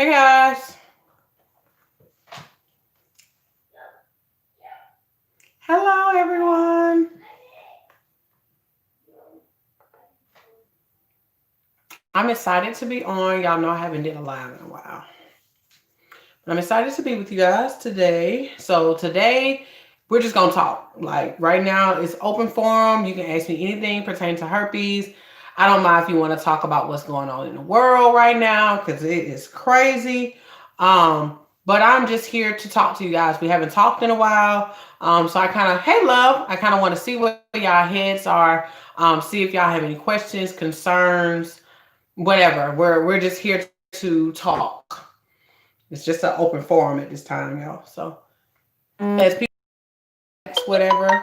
Hey guys. Hello everyone. I'm excited to be on. Y'all know I haven't did a live in a while. But I'm excited to be with you guys today. So today we're just gonna talk. Like right now it's open forum. You can ask me anything pertaining to herpes. I don't mind if you want to talk about what's going on in the world right now because it is crazy. But I'm just here to talk to you guys. We haven't talked in a while. So I kind of, hey love, I kind of want to see what y'all heads are. See if y'all have any questions, concerns, whatever. We're just here to talk. It's just an open forum at this time, y'all. So as people ask whatever,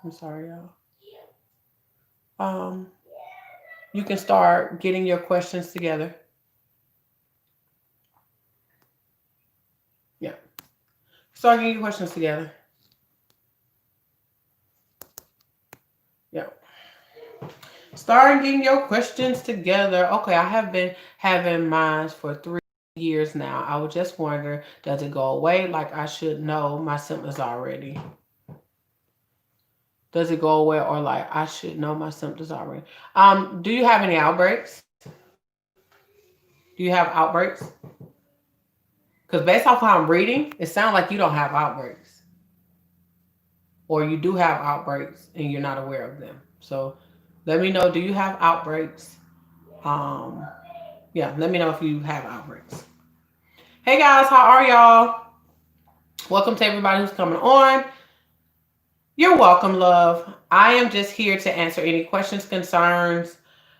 I'm sorry, y'all. Um, you can start getting your questions together. Yeah, start getting your questions together. Yeah, start getting your questions together. Okay, I have been having mine for 3 years now. I would just wonder, does it go away? Like I should know my symptoms already. Does it go away or like I should know my symptoms already? Do you have any outbreaks? Do you have outbreaks? Because based off how I'm reading, it sounds like you don't have outbreaks. Or you do have outbreaks and you're not aware of them. So let me know, do you have outbreaks? Um, yeah, let me know if you have outbreaks. Hey guys, how are y'all? Welcome to everybody who's coming on. You're welcome, love. I am just here to answer any questions, concerns.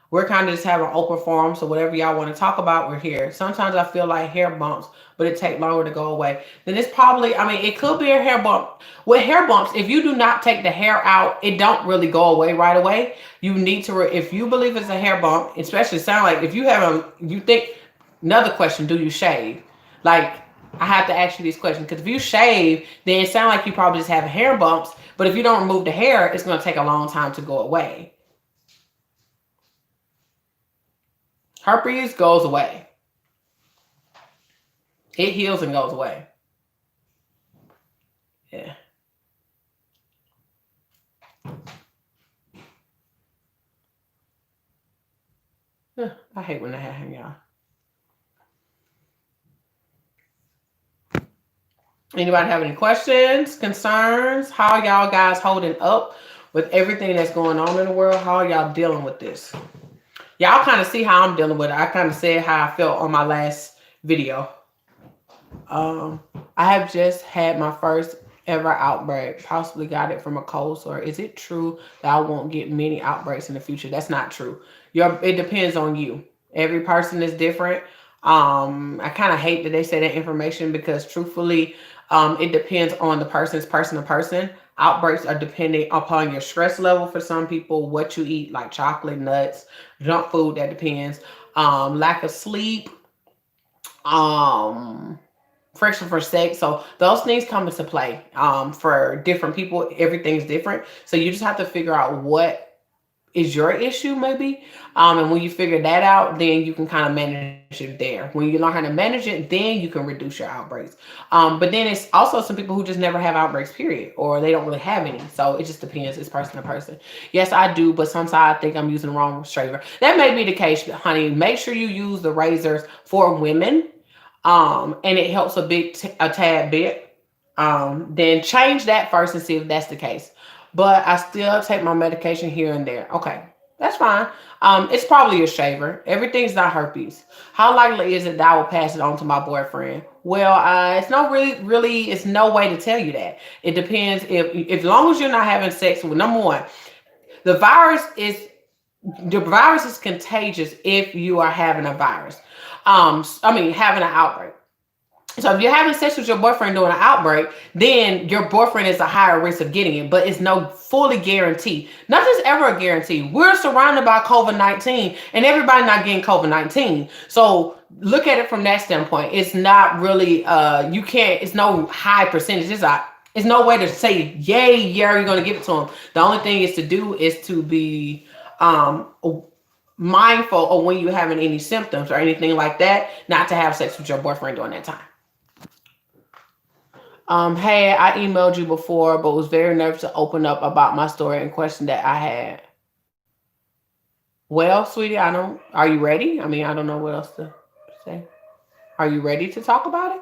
We're kind of just having an open forum, so whatever y'all want to talk about, we're here. Sometimes I feel like hair bumps, but it take longer to go away. Then it's probably, I mean, it could be a hair bump. With hair bumps, if you do not take the hair out, it don't really go away right away. You need to, if you believe it's a hair bump, especially sound like if you have you think, another question, do you shave? Like, I have to ask you these questions because if you shave, then it sounds like you probably just have hair bumps. But if you don't remove the hair, it's going to take a long time to go away. Herpes goes away. It heals and goes away. Yeah. I hate when that happens, y'all. Anybody have any questions, concerns? How y'all guys holding up with everything that's going on in the world? How are y'all dealing with this? Y'all kind of see how I'm dealing with it. I kind of said how I felt on my last video. I have just had my first ever outbreak. Possibly got it from a cold sore. Is it true that I won't get many outbreaks in the future? That's not true. It depends on you. Every person is different. I kind of hate that they say that information because truthfully, it depends on the person's person to person. Outbreaks are depending upon your stress level for some people, what you eat, like chocolate, nuts, junk food, that depends. Lack of sleep, um, friction for sex. So those things come into play. For different people, everything's different. So you just have to figure out what is your issue maybe. And when you figure that out, then you can kind of manage it there. When you learn how to manage it, then you can reduce your outbreaks. But then it's also some people who just never have outbreaks, period, or they don't really have any. So it just depends. It's person to person. Yes, I do, but sometimes I think I'm using the wrong shaver. That may be the case, honey. Make sure you use the razors for women. And it helps a tad bit. Then change that first and see if that's the case. But I still take my medication here and there. Okay, that's fine. It's probably a shaver. Everything's not herpes. How likely is it that I will pass it on to my boyfriend? Well, it's no really, it's no way to tell you that. It depends if long as you're not having sex with, number one, the virus is the virus is contagious if you are having a virus. Having an outbreak. So if you're having sex with your boyfriend during an outbreak, then your boyfriend is a higher risk of getting it, but it's no fully guarantee. Nothing's ever a guarantee. We're surrounded by COVID-19 and everybody not getting COVID-19. So look at it from that standpoint. It's not really, it's no high percentage. It's no way to say, yay, yeah, you're going to give it to them. The only thing is to do is to be, mindful of when you're having any symptoms or anything like that, not to have sex with your boyfriend during that time. Hey, I emailed you before, but was very nervous to open up about my story and question that I had. Well, sweetie, I don't. Are you ready? I mean, I don't know what else to say. Are you ready to talk about it?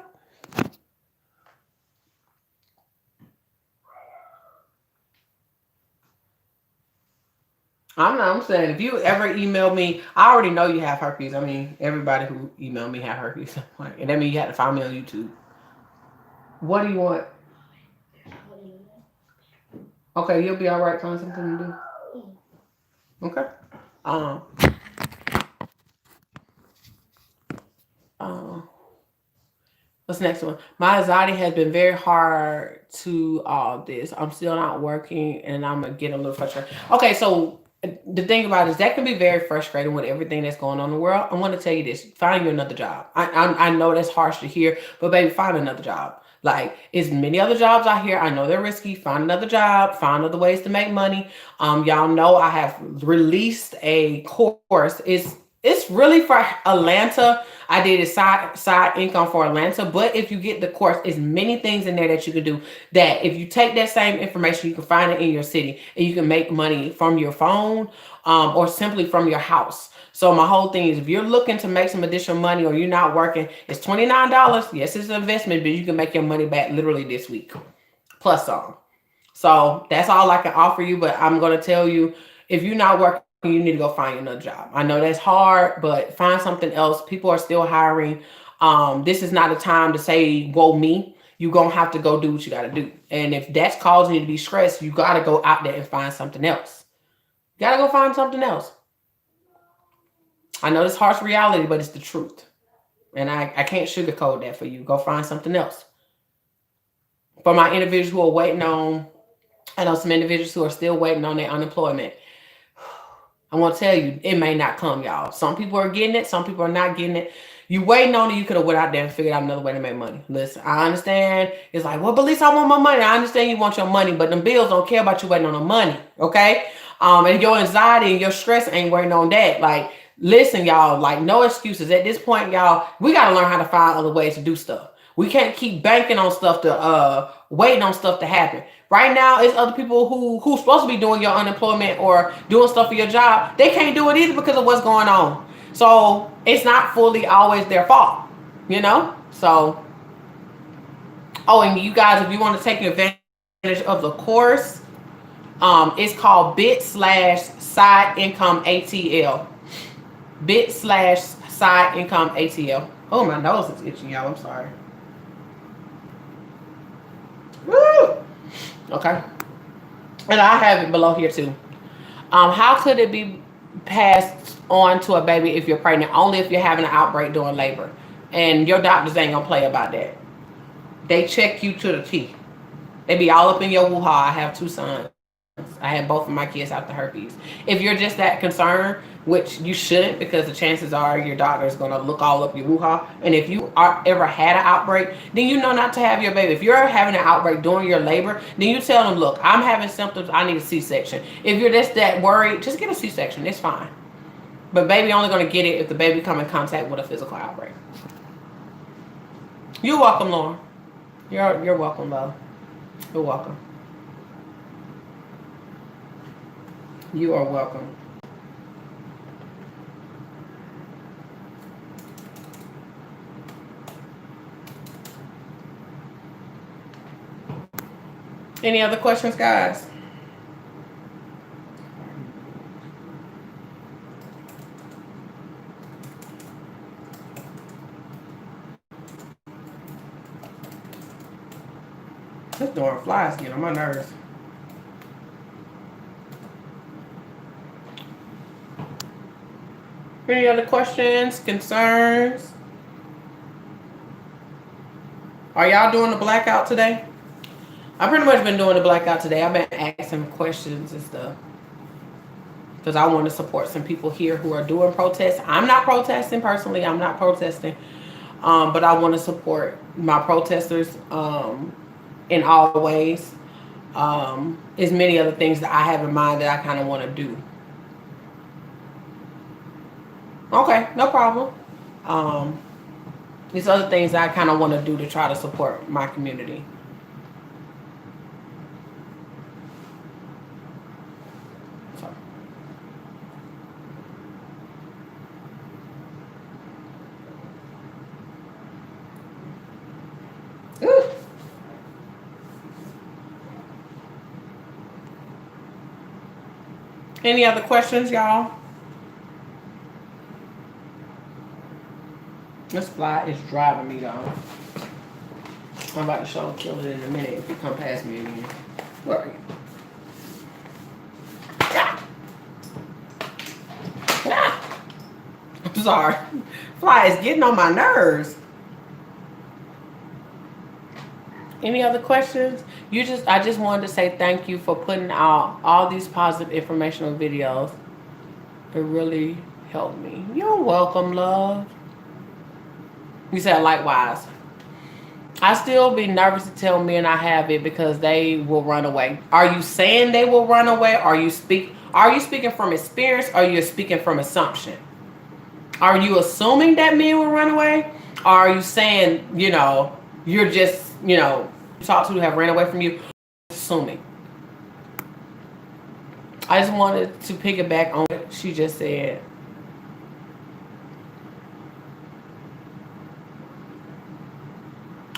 I'm saying if you ever email me, I already know you have herpes. I mean, everybody who emailed me have herpes. And that means you had to find me on YouTube. What do you want? Okay, you'll be all right. Find something to do. Okay. Um. Um. What's the next one? My anxiety has been very hard to all this. I'm still not working, and I'm gonna get a little frustrated. Okay, so the thing about it is that can be very frustrating with everything that's going on in the world. I want to tell you this: find you another job. I know that's harsh to hear, but baby, find another job. Like, it's many other jobs out here. I know they're risky. Find another job. Find other ways to make money. Y'all know I have released a course. It's really for Atlanta. I did a side income for Atlanta, but if you get the course, it's many things in there that you can do. That if you take that same information, you can find it in your city, and you can make money from your phone, or simply from your house. So my whole thing is, if you're looking to make some additional money or you're not working, it's $29. Yes, it's an investment, but you can make your money back literally this week, plus some. So that's all I can offer you. But I'm gonna tell you, if you're not working, you need to go find another job. I know that's hard, but find something else. People are still hiring. This is not a time to say, "Whoa, me." You're gonna have to go do what you gotta do. And if that's causing you to be stressed, you gotta go out there and find something else. You gotta go find something else. I know it's harsh reality, but it's the truth. And I can't sugarcoat that for you. Go find something else. For my individuals who are waiting on, I know some individuals who are still waiting on their unemployment. I want to tell you, it may not come, y'all. Some people are getting it, some people are not getting it. You waiting on it, you could have went out there and figured out another way to make money. Listen, I understand. It's like, well, but at least I want my money. I understand you want your money, but them bills don't care about you waiting on the money, okay? And your anxiety and your stress ain't waiting on that. Like, listen, y'all, like, no excuses. At this point, y'all, we got to learn how to find other ways to do stuff. We can't keep banking on stuff to waiting on stuff to happen. Right now, it's other people who's supposed to be doing your unemployment or doing stuff for your job. They can't do it either because of what's going on. So it's not fully always their fault, you know. So, oh, and you guys, if you want to take advantage of the course, it's called bit/side income ATL. Bit/side income ATL. Oh, my nose is itching, y'all. I'm sorry. Woo! Okay. And I have it below here too. How could it be passed on to a baby if you're pregnant? Only if you're having an outbreak during labor. And your doctors ain't gonna play about that. They check you to the T. They be all up in your woo-ha. I have two sons. I had both of my kids out the herpes. If you're just that concerned, which you shouldn't, because the chances are your doctor is gonna look all up your woo-ha. And if you are ever had an outbreak, then you know not to have your baby. If you're having an outbreak during your labor, then you tell them, look, I'm having symptoms. I need a C-section. If you're just that worried, just get a C-section. It's fine. But baby only gonna get it if the baby come in contact with a physical outbreak. You're welcome, Lauren. You're welcome, love. You're welcome. You are welcome. Any other questions, guys? This darn flies get on my nerves. Any other questions, concerns? Are y'all doing the blackout today? I've pretty much been doing the blackout today. I've been asking questions and stuff because I want to support some people here who are doing protests. I'm not protesting personally. I'm not protesting, but I want to support my protesters in all ways. There's many other things that I have in mind that I kind of want to do. Okay, no problem. Um, these other things I kind of want to do to try to support my community. So, ooh. Any other questions, y'all? This fly is driving me though. I'm about to show kill it in a minute if you come past me again. Where are you? Ah! Ah! I'm sorry. Fly is getting on my nerves. Any other questions? I just wanted to say thank you for putting out all these positive informational videos. It really helped me. You're welcome, love. You said likewise. I still be nervous to tell men I have it because they will run away. Are you saying they will run away? Are you speaking from experience or are you speaking from assumption? Are you assuming that men will run away? Or are you saying, you're just, talk to have ran away from you? Assuming. I just wanted to piggyback on what she just said.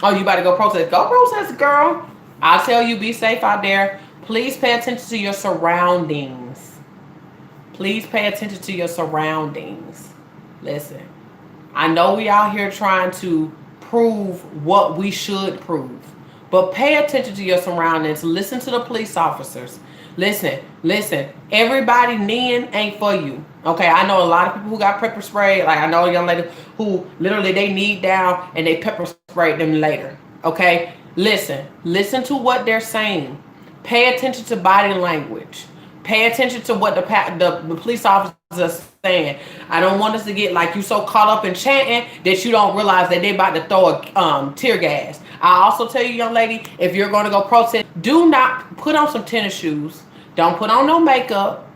Oh, you about to go protest? Go protest, girl. I'll tell you, be safe out there. Please pay attention to your surroundings. Please pay attention to your surroundings. Listen, I know we out here trying to prove what we should prove, but pay attention to your surroundings. Listen to the police officers. Listen. Everybody kneeing ain't for you. Okay, I know a lot of people who got pepper spray. Like I know a young lady who literally they kneed down and they pepper sprayed them later. Okay, listen to what they're saying. Pay attention to body language. Pay attention to what the police officers are saying. I don't want us to get like you so caught up in chanting that you don't realize that they about to throw a tear gas. I also tell you, young lady, if you're going to go protest, do not put on some tennis shoes. Don't put on no makeup.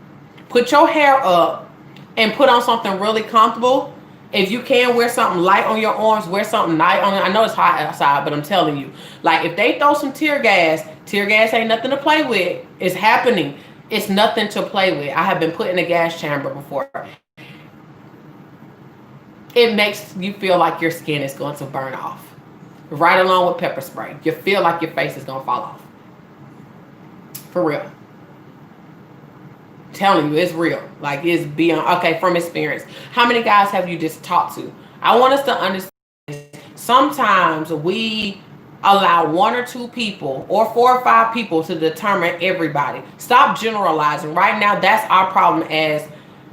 Put your hair up and put on something really comfortable. If you can, wear something light on your arms, wear something light on it. I know it's hot outside, but I'm telling you, like if they throw some tear gas ain't nothing to play with. It's happening. It's nothing to play with. I have been put in a gas chamber before. It makes you feel like your skin is going to burn off. Right along with pepper spray. You feel like your face is going to fall off. For real. Telling you, it's real. Like it's beyond. Okay, from experience. How many guys have you just talked to? I want us to understand. Sometimes we allow one or two people or 4 or 5 people to determine everybody. Stop generalizing. Right now, that's our problem as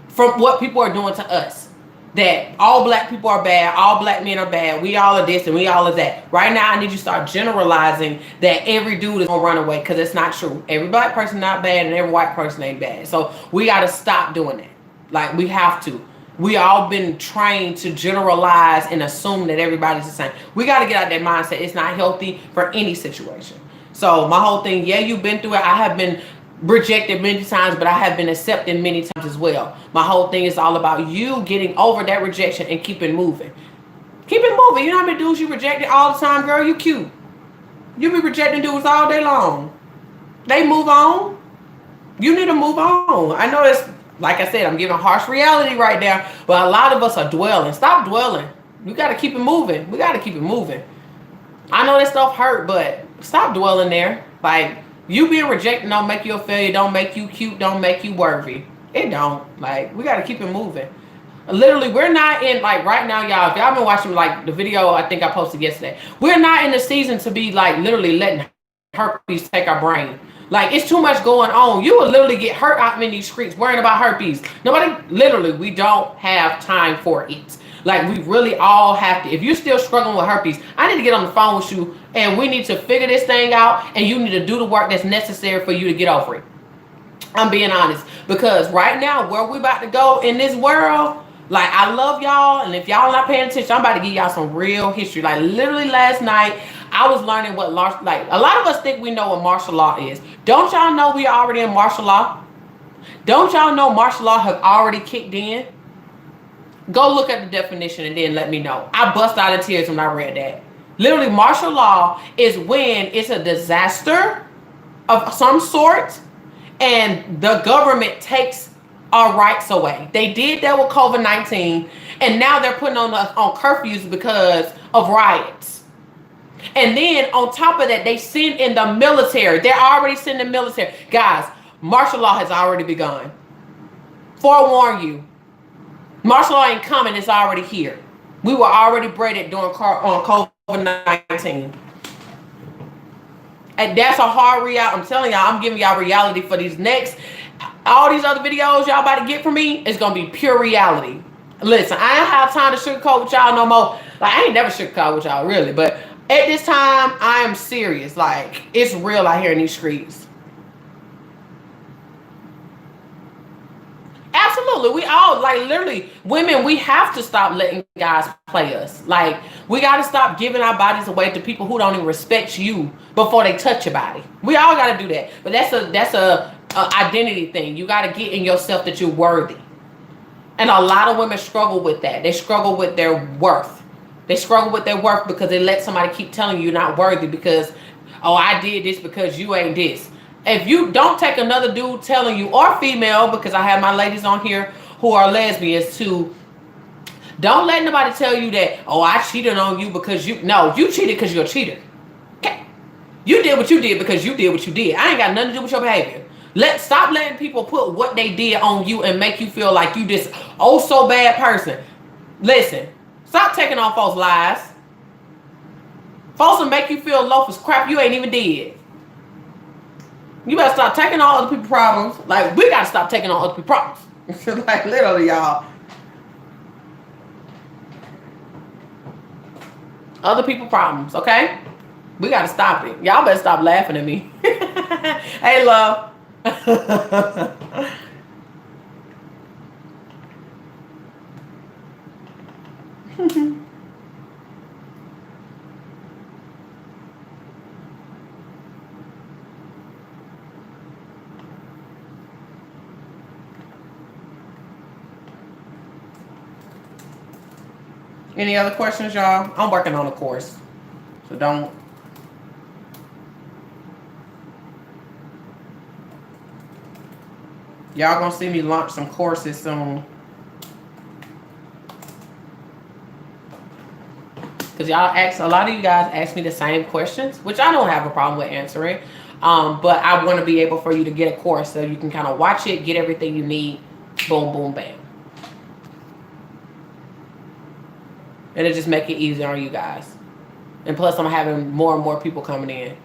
from what people are doing to us. That all black people are bad, all black men are bad, we all are this and we all are that. Right now, I need you to start generalizing that every dude is gonna run away because it's not true. Every black person not bad and every white person ain't bad. So we gotta stop doing that. Like we have to. We all been trained to generalize and assume that everybody's the same. We got to get out that mindset. It's not healthy for any situation. So my whole thing, yeah, you've been through it. I have been rejected many times, but I have been accepted many times as well. My whole thing is all about you getting over that rejection and keep it moving. Keep it moving. You know how many dudes you rejected all the time, girl? You cute. You be rejecting dudes all day long. They move on. You need to move on. I know it's, like I said, I'm giving harsh reality right now, but a lot of us are dwelling. Stop dwelling. You got to keep it moving. We got to keep it moving. I know that stuff hurt, but stop dwelling there. Like, you being rejected don't make you a failure, don't make you cute, don't make you worthy. It don't. Like, we got to keep it moving. Literally, we're not in, like, right now, y'all, if y'all been watching, like, the video I think I posted yesterday, we're not in the season to be, like, literally letting herpes take our brain. Like, it's too much going on. You will literally get hurt out in these streets worrying about herpes. Nobody, literally, we don't have time for it. Like, we really all have to. If you're still struggling with herpes, I need to get on the phone with you, and we need to figure this thing out, and you need to do the work that's necessary for you to get over it. I'm being honest. Because right now, where we about to go in this world, like, I love y'all, and if y'all not paying attention, I'm about to give y'all some real history. Like, literally last night, I was learning what, like, a lot of us think we know what martial law is. Don't y'all know we already in martial law? Don't y'all know martial law have already kicked in? Go look at the definition and then let me know. I bust out in tears when I read that. Literally, martial law is when it's a disaster of some sort and the government takes our rights away. They did that with COVID-19, and now they're putting on curfews because of riots. And then on top of that, they send in the military. They're already sending the military. Guys, martial law has already begun. Forewarn you. Martial law ain't coming, it's already here. We were already braided during COVID-19. And that's a hard reality. I'm telling y'all, I'm giving y'all reality for these next, all these other videos y'all about to get from me, it's going to be pure reality. Listen, I ain't have time to sugarcoat with y'all no more. Like, I ain't never sugarcoat with y'all, really. But at this time, I am serious. Like, it's real out here in these streets. Absolutely. We all, like, literally, women, we have to stop letting guys play us. Like, we got to stop giving our bodies away to people who don't even respect you before they touch your body. We all got to do that. But that's a identity thing. You got to get in yourself that you're worthy. And a lot of women struggle with that. They struggle with their worth. They struggle with their worth because they let somebody keep telling you you're not worthy because, oh, I did this because you ain't this. If you don't take another dude telling you, or female, because I have my ladies on here who are lesbians too, don't let nobody tell you that, oh, I cheated on you because you cheated because you're a cheater. Okay. You did what you did because you did what you did. I ain't got nothing to do with your behavior. Stop letting people put what they did on you and make you feel like you this oh so bad person. Listen, stop taking on folks' lies. Folks will make you feel low for crap you ain't even did. You better stop taking on other people's problems. Like, we gotta stop taking on other people's problems. Like, literally, y'all. Other people's problems, okay? We gotta stop it. Y'all better stop laughing at me. Hey, love. Any other questions, y'all? I'm working on a course, so don't. Y'all gonna see me launch some courses soon. Because y'all ask, a lot of you guys ask me the same questions, which I don't have a problem with answering. But I want to be able for you to get a course so you can kind of watch it, get everything you need, boom, boom, bam. It'll just make it easier on you guys. And plus, I'm having more and more people coming in.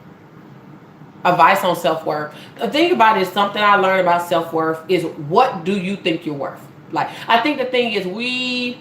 Advice on self-worth. The thing about it is, something I learned about self-worth is, what do you think you're worth? Like, I think the thing is, we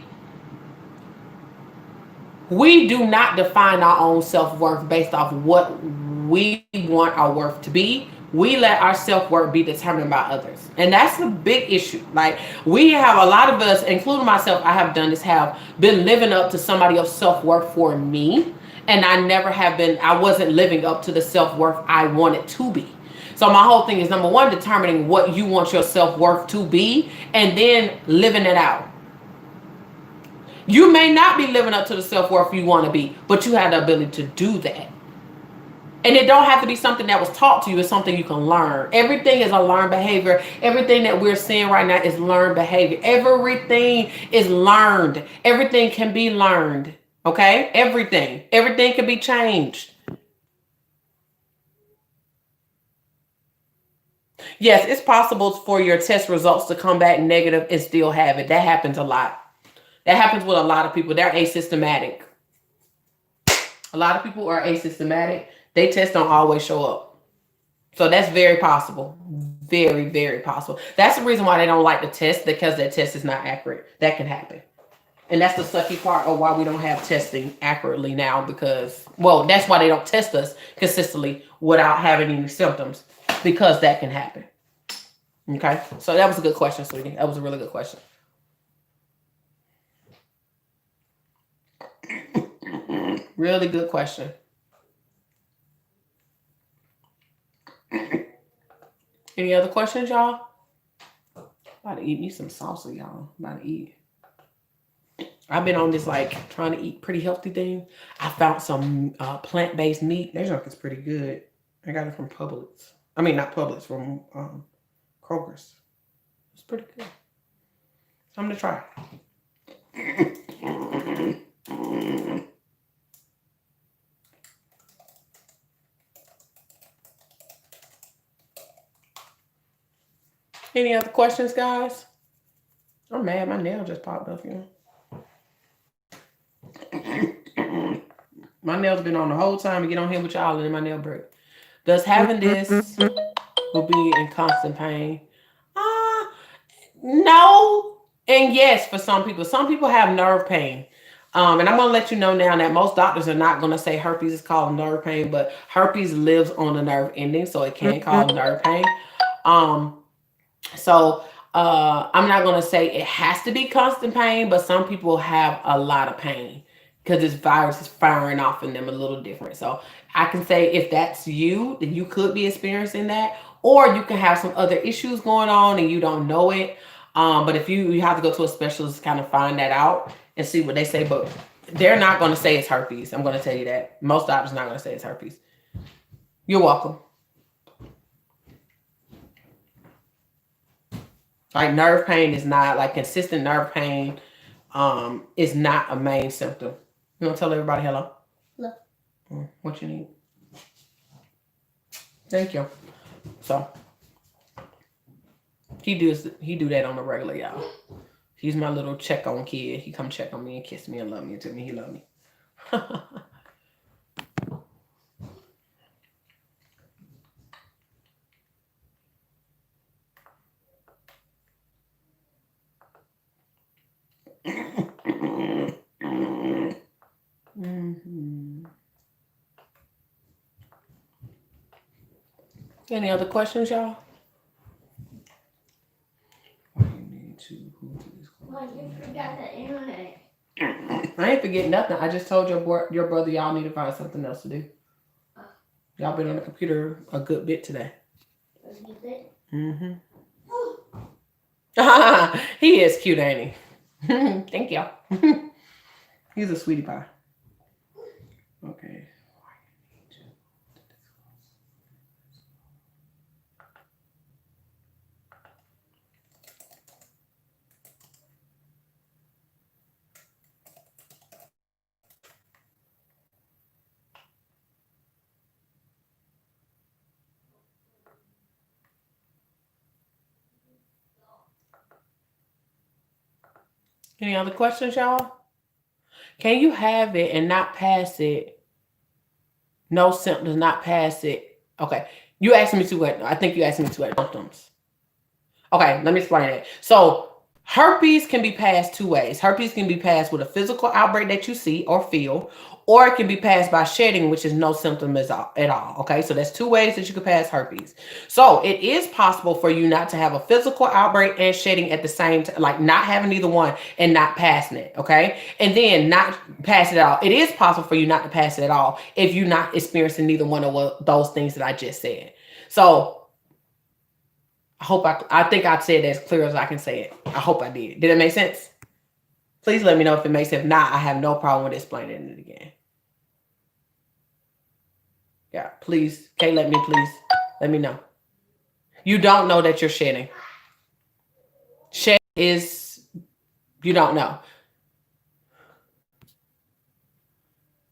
do not define our own self-worth based off what we want our worth to be. We let our self-worth be determined by others. And that's a big issue. Like, we have, a lot of us, including myself, I have done this, have been living up to somebody else's self-worth for me. And I wasn't living up to the self-worth I wanted to be. So my whole thing is, number one, determining what you want your self-worth to be, and then living it out. You may not be living up to the self-worth you want to be, but you have the ability to do that. And it don't have to be something that was taught to you. It's something you can learn. Everything is a learned behavior. Everything that we're seeing right now is learned behavior. Everything is learned. Everything can be learned. Okay? Everything. Everything can be changed. Yes, it's possible for your test results to come back negative and still have it. That happens a lot. That happens with a lot of people. They're asymptomatic. A lot of people are asymptomatic. They tests don't always show up. So that's very possible. Very, very possible. That's the reason why they don't like the test, because that test is not accurate. That can happen. And that's the sucky part of why we don't have testing accurately now, because, well, that's why they don't test us consistently without having any symptoms, because that can happen. Okay. So that was a good question, sweetie. That was a really good question. Really good question. Any other questions, y'all? About to eat me some salsa, y'all. About to eat. I've been on this like trying to eat pretty healthy thing. I found some plant-based meat. That junk is pretty good. I got it from Publix. I mean, not Publix, from Kroger's. It's pretty good. Something to try. Any other questions, guys? I'm mad. My nail just popped up, you know. My nail's been on the whole time to get on here with y'all, and then my nail break. Does having this will be in constant pain? No. And yes, for some people. Some people have nerve pain. And I'm going to let you know now that most doctors are not going to say herpes is called nerve pain, but herpes lives on the nerve ending, so it can cause nerve pain. So I'm not going to say it has to be constant pain, but some people have a lot of pain because this virus is firing off in them a little different. So I can say if that's you, then you could be experiencing that, or you can have some other issues going on and you don't know it. But if you have to go to a specialist to kind of find that out and see what they say, but they're not going to say it's herpes. I'm going to tell you that. Most doctors are not going to say it's herpes. You're welcome. Like nerve pain is not, like consistent nerve pain is not a main symptom. You want to tell everybody hello? Hello. What you need? Thank you. So he do that on the regular, y'all. He's my little check on kid. He come check on me and kiss me and love me and tell me he love me. Any other questions, y'all? Well, you forgot the internet. I ain't forgetting nothing. I just told your brother y'all need to find something else to do. Y'all been on the computer a good bit today. A good bit? Mm-hmm. He is cute, ain't he? Thank you. He's a sweetie pie. Okay. Any other questions, y'all? Can you have it and not pass it? No symptoms, not pass it. Okay. You asked me to, I think you asked me to symptoms. Okay, let me explain it. So herpes can be passed two ways. Herpes can be passed with a physical outbreak that you see or feel, or it can be passed by shedding, which is no symptoms at all. Okay, so that's two ways that you could pass herpes. So it is possible for you not to have a physical outbreak and shedding at the same time, like not having either one and not passing it. Okay, and then not pass it at all. It is possible for you not to pass it at all if you're not experiencing neither one of those things that I just said. So I think I said it as clear as I can say it. I hope I did. Did it make sense? Please let me know if it makes sense. If not, I have no problem with explaining it again. Yeah, please. Please let me know. You don't know that you're shedding. Shed is, you don't know.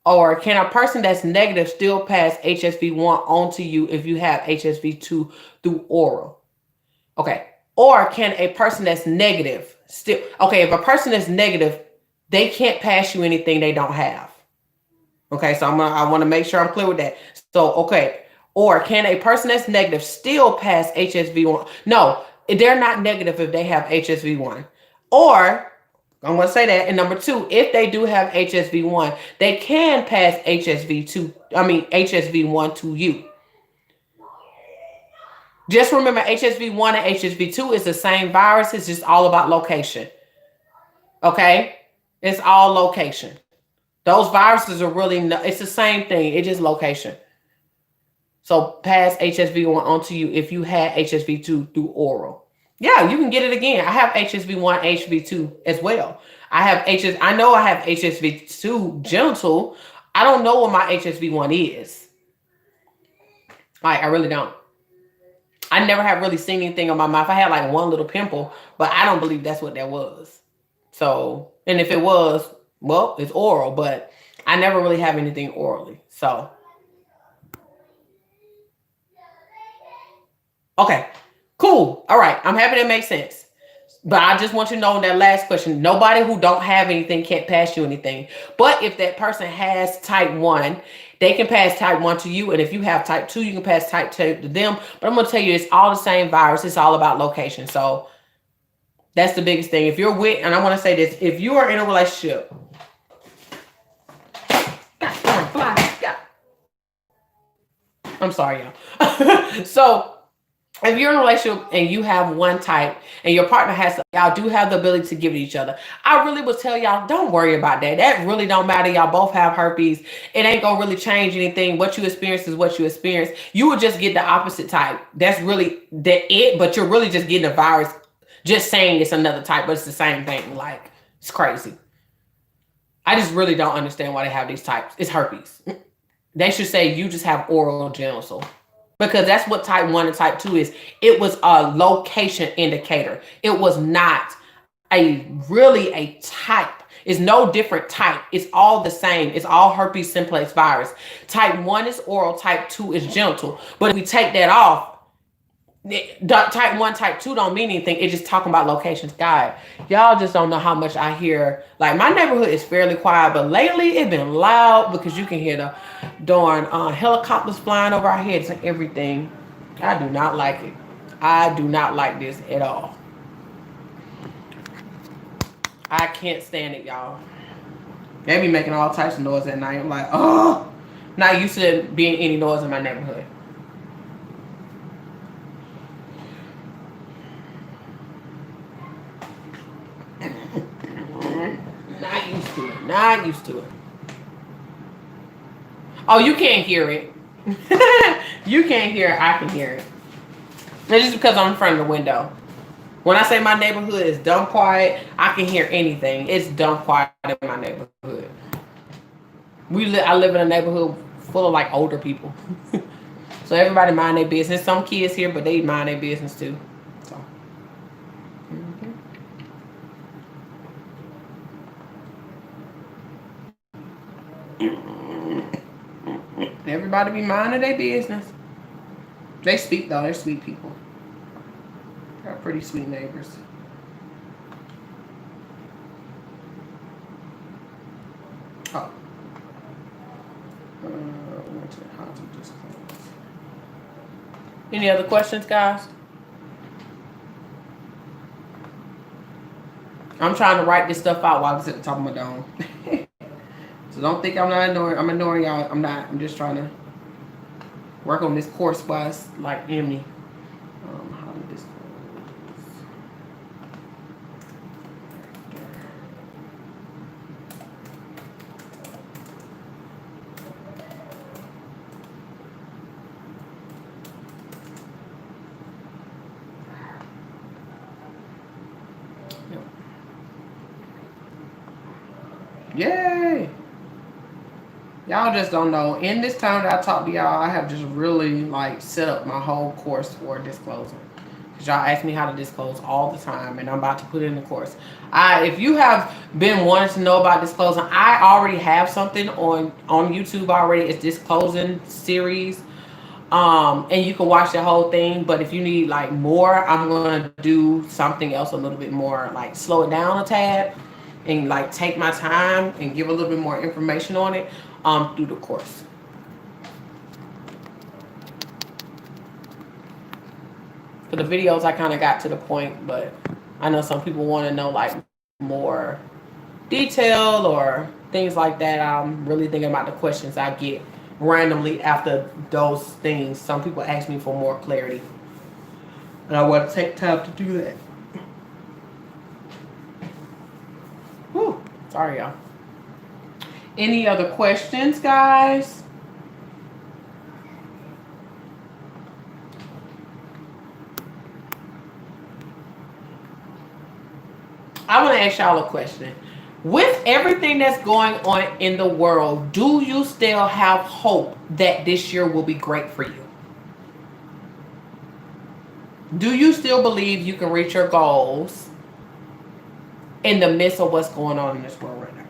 Or can a person that's negative still pass HSV1 onto you if you have HSV2 through oral? Okay. Or can a person that's negative still, okay, if a person is negative, they can't pass you anything they don't have. Okay, so I want to make sure I'm clear with that. So, okay. Or can a person that's negative still pass HSV1? No, they're not negative if they have HSV1. Or, I'm going to say that. And number two, if they do have HSV1, they can pass HSV1 to you. Just remember, HSV1 and HSV2 is the same virus. It's just all about location. Okay? It's all location. Those viruses are really, it's the same thing. It's just location. So pass HSV1 onto you if you had HSV2 through oral. Yeah, you can get it again. I have HSV1, HSV2 as well. I have HS. I know I have HSV2 genital. I don't know what my HSV1 is. Like, I really don't. I never have really seen anything on my mouth. I had like one little pimple, but I don't believe that's what that was. So, and if it was, well, it's oral, but I never really have anything orally. So, okay, cool. All right, I'm happy that makes sense. But I just want you to know in that last question, nobody who don't have anything can't pass you anything. But if that person has type 1, they can pass type 1 to you. And if you have type 2, you can pass type 2 to them. But I'm going to tell you, it's all the same virus. It's all about location. So that's the biggest thing. If you're with, and I want to say this, if you are in a relationship, I'm sorry, y'all. So if you're in a relationship and you have one type and your partner has, y'all do have the ability to give it each other. I really would tell y'all, don't worry about that. That really don't matter. Y'all both have herpes. It ain't gonna really change anything. What you experience is what you experience. You would just get the opposite type. That's really it, but you're really just getting a virus, just saying it's another type, but it's the same thing. Like, it's crazy. I just really don't understand why they have these types. It's herpes. They should say you just have oral genital. Because that's what type 1 and type 2 is. It was a location indicator. It was not really a type. It's no different type. It's all the same. It's all herpes simplex virus. Type 1 is oral, type 2 is genital. But if we take that off, type 1, type 2 don't mean anything. It's just talking about locations. God, y'all just don't know how much I hear. Like, my neighborhood is fairly quiet, but lately it's been loud because you can hear the darn helicopters flying over our heads and everything. I do not like it. I do not like this at all. I can't stand it, y'all. They be making all types of noise at night. I'm like, oh, not used to being any noise in my neighborhood. Not used to it. Not used to it. Oh, you can't hear it. You can't hear it. I can hear it. It's just because I'm in front of the window. When I say my neighborhood is dumb quiet, I can hear anything. It's dumb quiet in my neighborhood. I live in a neighborhood full of like older people. So everybody mind their business. Some kids here, but they mind their business too. So. Everybody be minding their business. They speak though. They're sweet people. They're pretty sweet neighbors. Oh. Any other questions, guys? I'm trying to write this stuff out while I'm sitting top of my dome. So don't think I'm not ignoring. I'm ignoring y'all. I'm not. I'm just trying to work on this course while it's like in me. How to disclose. Yay! Y'all just don't know. In this time that I talk to y'all, I have just really like set up my whole course for disclosing. Because y'all ask me how to disclose all the time, and I'm about to put it in the course. If you have been wanting to know about disclosing, I already have something on YouTube already. It's disclosing series. And you can watch the whole thing, but if you need like more, I'm gonna do something else a little bit more, like slow it down a tad and like take my time and give a little bit more information on it through the course. For the videos, I kind of got to the point, but I know some people want to know like more detail or things like that. I'm really thinking about the questions I get randomly after those things. Some people ask me for more clarity, and I want to take time to do that. Whew. Sorry, y'all. Any other questions, guys? I want to ask y'all a question. With everything that's going on in the world, do you still have hope that this year will be great for you? Do you still believe you can reach your goals in the midst of what's going on in this world right now?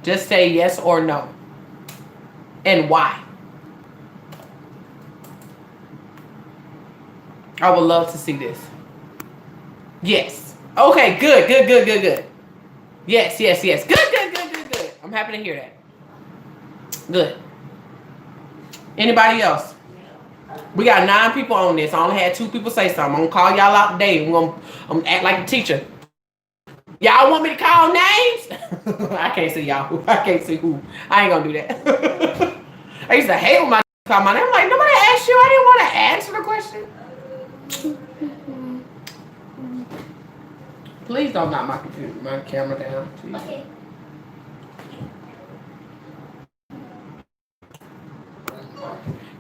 Just say yes or no. And why? I would love to see this. Yes. Okay, good, good, good, good, good. Yes, yes, yes. Good, good, good, good, good. I'm happy to hear that. Good. Anybody else? We got 9 people on this. I only had 2 people say something. I'm gonna call y'all out today. I'm gonna act like a teacher. Y'all want me to call names? I can't see y'all. I can't see who. I ain't gonna do that. I used to hate when my call my name. I'm like, nobody asked you. I didn't want to answer the question. Please don't knock my camera down. Please. Okay.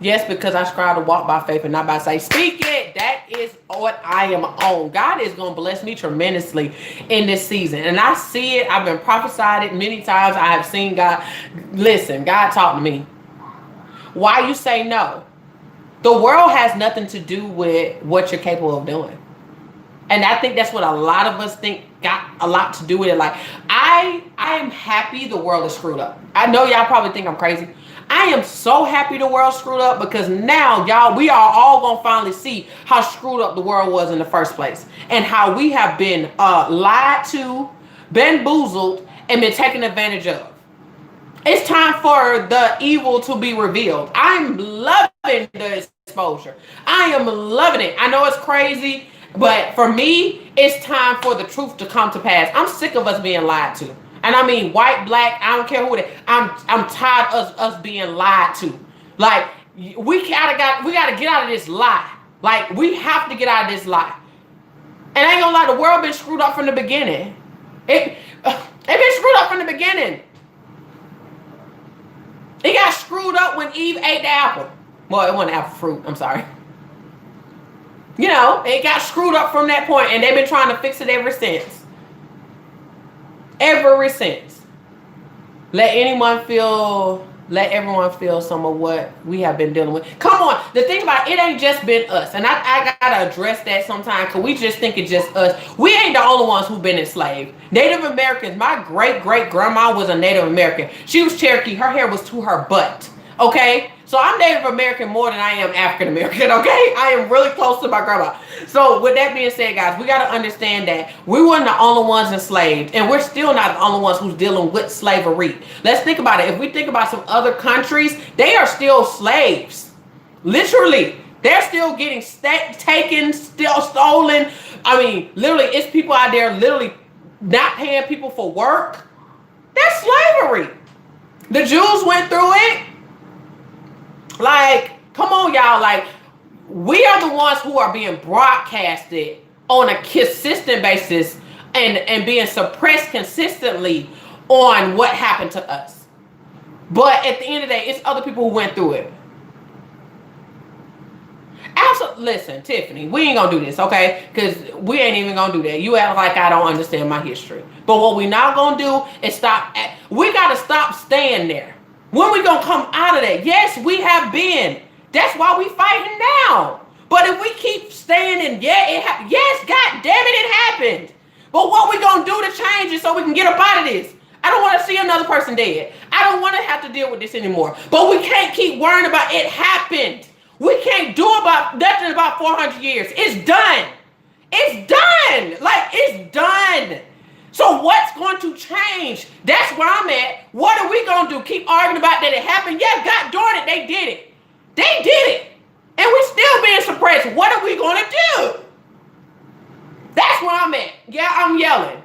Yes, because I strive to walk by faith and not by sight. Speak it. That is what I am on. God is going to bless me tremendously in this season. And I see it. I've been prophesied it many times. I have seen God. Listen, God talk to me. Why you say no? The world has nothing to do with what you're capable of doing. And I think that's what a lot of us think got a lot to do with it. Like, I am happy the world is screwed up. I know y'all probably think I'm crazy. I am so happy the world's screwed up because now, y'all, we are all going to finally see how screwed up the world was in the first place. And how we have been lied to, bamboozled, and been taken advantage of. It's time for the evil to be revealed. I'm loving the exposure. I am loving it. I know it's crazy, but for me, it's time for the truth to come to pass. I'm sick of us being lied to. And I mean white, black, I don't care who it is. I'm tired of us being lied to. Like, we gotta get out of this lie. Like, we have to get out of this lie. And I ain't gonna lie, the world been screwed up from the beginning. It been screwed up from the beginning. It got screwed up when Eve ate the apple. Well, it wasn't apple fruit. I'm sorry. You know, it got screwed up from that point, and they've been trying to fix it ever since. Ever since. Let everyone feel some of what we have been dealing with. Come on. The thing about it ain't just been us. And I gotta address that sometimes because we just think it's just us. We ain't the only ones who've been enslaved. Native Americans, my great-great-grandma was a Native American. She was Cherokee. Her hair was to her butt. Okay? So I'm Native American more than I am African American, okay? I am really close to my grandma. So with that being said, guys, we got to understand that we weren't the only ones enslaved, and we're still not the only ones who's dealing with slavery. Let's think about it. If we think about some other countries, they are still slaves. Literally. They're still getting taken, still stolen. I mean, literally, it's people out there literally not paying people for work. That's slavery. The Jews went through it. Like, come on, y'all. Like, we are the ones who are being broadcasted on a consistent basis and being suppressed consistently on what happened to us. But at the end of the day, it's other people who went through it. Absolutely. Listen, Tiffany, we ain't gonna do this, okay? Because we ain't even gonna do that. You act like I don't understand my history. But what we not gonna do is stop. We gotta stop staying there. When we gonna come out of that? Yes, we have been. That's why we fighting now. But if we keep staying in, yes, God damn it, it happened. But what we gonna do to change it so we can get up out of this? I don't want to see another person dead. I don't want to have to deal with this anymore. But we can't keep worrying about it happened. We can't do about nothing about 400 years. It's done. It's done. Like, it's done. So what's going to change? That's where I'm at. What are we going to do? Keep arguing about that it happened? Yeah, God darn it, they did it. They did it. And we're still being suppressed. What are we going to do? That's where I'm at. Yeah, I'm yelling.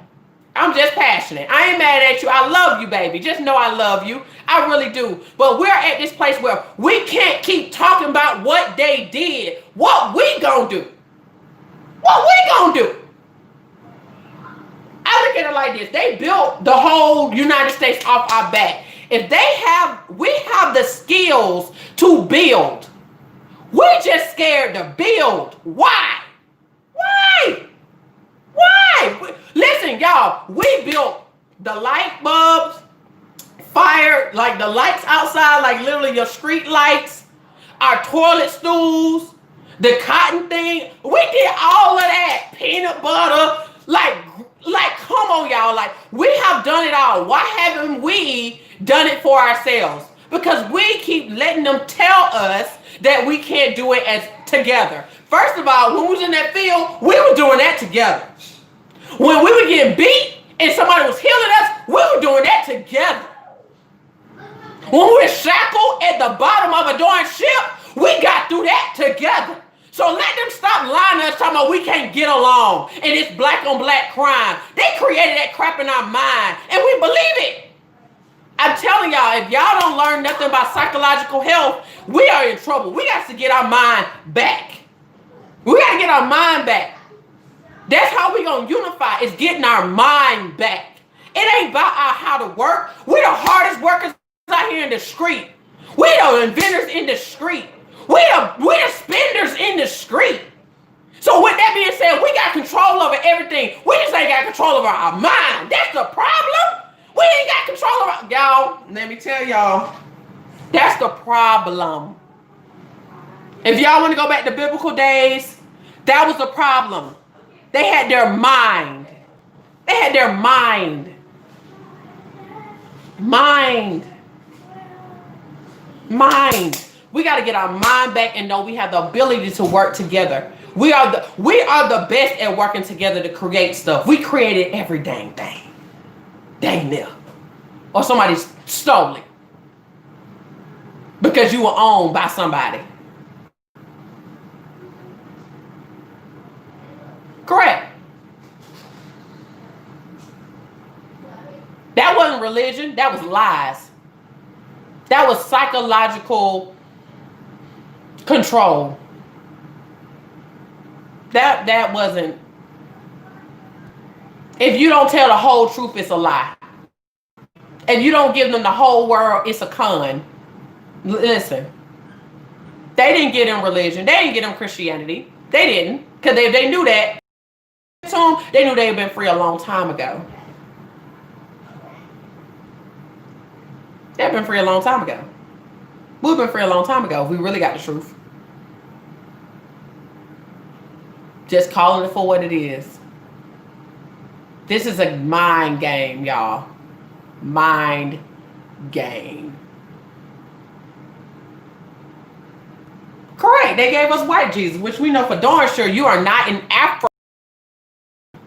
I'm just passionate. I ain't mad at you. I love you, baby. Just know I love you. I really do. But we're at this place where we can't keep talking about what they did. What we gonna do? What we gonna do? I look at it like this. They built the whole United States off our back. If we have the skills to build. We just scared to build. Why? Why? Why? Right. Listen, y'all, we built the light bulbs, fire, like the lights outside, like literally your street lights, our toilet stools, the cotton thing. We did all of that. Peanut butter. Like, come on, y'all. Like, we have done it all. Why haven't we done it for ourselves? Because we keep letting them tell us that we can't do it as together. First of all, when we was in that field, we were doing that together. When we were getting beat and somebody was healing us, we were doing that together. When we were shackled at the bottom of a darn ship, we got through that together. So let them stop lying to us talking about we can't get along and it's black on black crime. They created that crap in our mind and we believe it. I'm telling y'all, if y'all don't learn nothing about psychological health, we are in trouble. We got to get our mind back. We got to get our mind back. That's how we going to unify, is getting our mind back. It ain't about how to work. We the hardest workers out here in the street. We the inventors in the street. We the spenders in the street. So with that being said, we got control over everything. We just ain't got control over our mind. That's the problem. We ain't got control over y'all. Let me tell y'all, that's the problem. If y'all want to go back to biblical days, that was the problem. They had their mind. They had their mind. Mind. We got to get our mind back and know we have the ability to work together. We are the best at working together to create stuff. We created every dang thing. Dang near. Or somebody stole it. Because you were owned by somebody. Correct. That wasn't religion. That was lies. That was psychological control. That wasn't. If you don't tell the whole truth, it's a lie. If you don't give them the whole world, it's a con. Listen. They didn't get in religion. They didn't get in Christianity. They didn't. Because if they knew that, they knew they'd been free a long time ago. They've been free a long time ago. We've been free a long time ago. We really got the truth. Just calling it for what it is. This is a mind game, y'all. Mind game. Correct. They gave us white Jesus, which we know for darn sure you are not in Africa.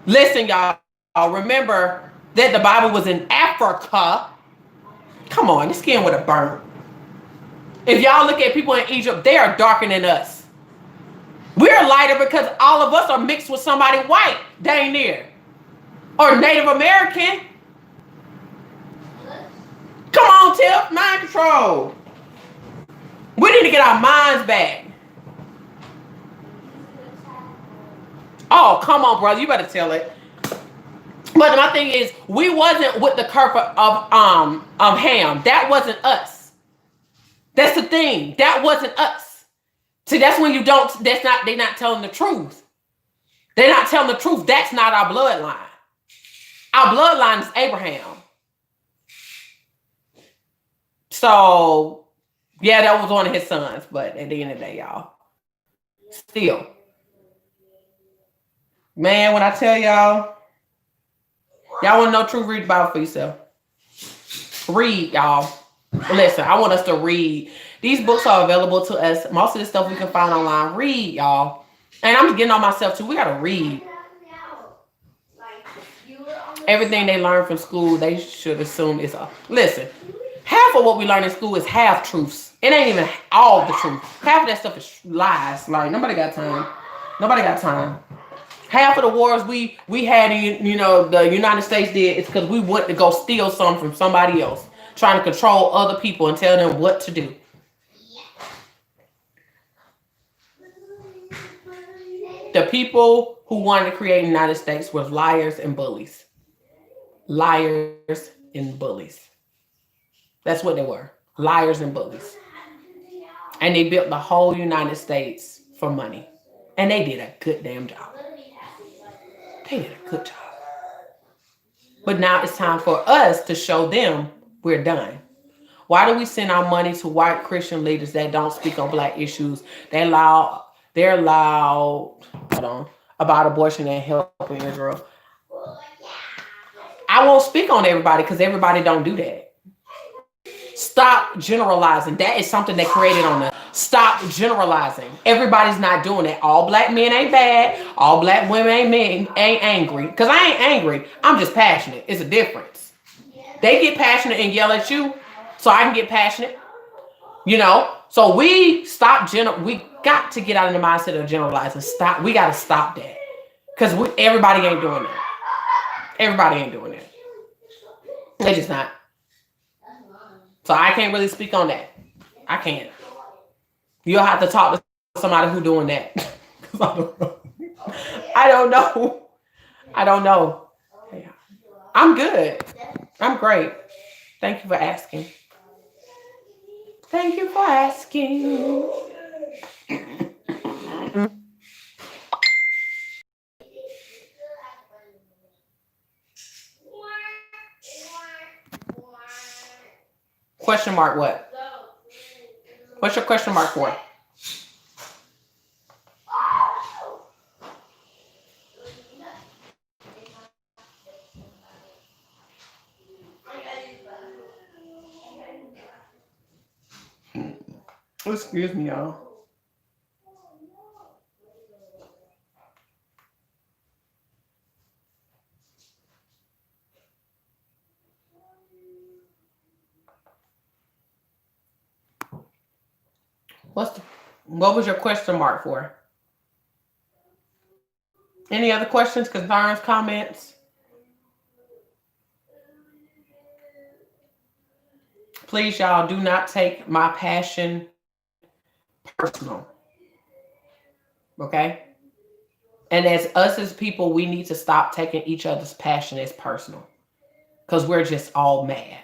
Listen, y'all. Remember that the Bible was in Africa. Come on, the skin would have burnt. If y'all look at people in Egypt, they are darker than us. We're lighter because all of us are mixed with somebody white, dang near. Or Native American. Come on, Tiff, mind control. We need to get our minds back. Oh, come on, brother, you better tell it. But my thing is, we wasn't with the curve of Ham. That wasn't us. That's the thing. That wasn't us. See, that's when you don't. They're not telling the truth. They're not telling the truth. That's not our bloodline. Our bloodline is Abraham. So, yeah, that was one of his sons. But at the end of the day, y'all, still, man, when I tell y'all. Y'all want to know truth? Read the Bible for yourself. Read, y'all. Listen, I want us to read. These books are available to us. Most of the stuff we can find online. Read, y'all. And I'm getting on myself too. We got to read. Everything they learn from school, they should assume is a. Listen, half of what we learn in school is half truths. It ain't even all the truth. Half of that stuff is lies. Like, nobody got time. Nobody got time. Half of the wars we had in, the United States did, it's because we went to go steal something from somebody else, trying to control other people and tell them what to do. The people who wanted to create the United States were liars and bullies. Liars and bullies. That's what they were. Liars and bullies. And they built the whole United States for money. And they did a good damn job. They did a good job. But now it's time for us to show them we're done. Why do we send our money to white Christian leaders that don't speak on black issues? They're loud, hold on, about abortion and helping Israel. I won't speak on everybody because everybody don't do that. Stop generalizing. That is something they created on the stop generalizing. Everybody's not doing it. All black men ain't bad. All black women ain't angry. Because I ain't angry. I'm just passionate. It's a difference. They get passionate and yell at you, so I can get passionate. You know? So we we got to get out of the mindset of generalizing. Stop. We gotta stop that. Because everybody ain't doing that. Everybody ain't doing that. They just not. So I can't really speak on that. I can't. You'll have to talk to somebody who doing that. 'Cause I don't know. I don't know. I don't know. I'm good. I'm great. Thank you for asking. Thank you for asking. Question mark what? What's your question mark for? Excuse me, y'all. What was your question mark for? Any other questions, concerns, comments? Please, y'all, do not take my passion personal. Okay? And as people, we need to stop taking each other's passion as personal. Because we're just all mad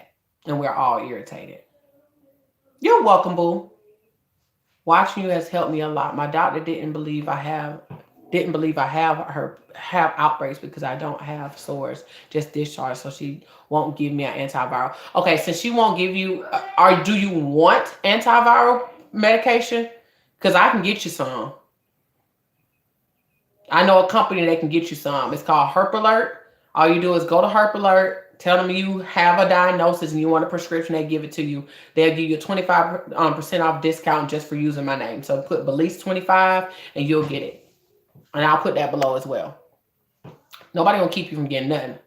and we're all irritated. You're welcome, boo. Watching you has helped me a lot. My doctor didn't believe I have outbreaks because I don't have sores, just discharge. So she won't give me an antiviral. Okay, since she won't give you, do you want antiviral medication? Because I can get you some. I know a company that can get you some. It's called Herp Alert. All you do is go to Herp Alert, tell them you have a diagnosis and you want a prescription, they give it to you. They'll give you a 25% off discount just for using my name. So put Belize 25 and you'll get it. And I'll put that below as well. Nobody gonna keep you from getting nothing.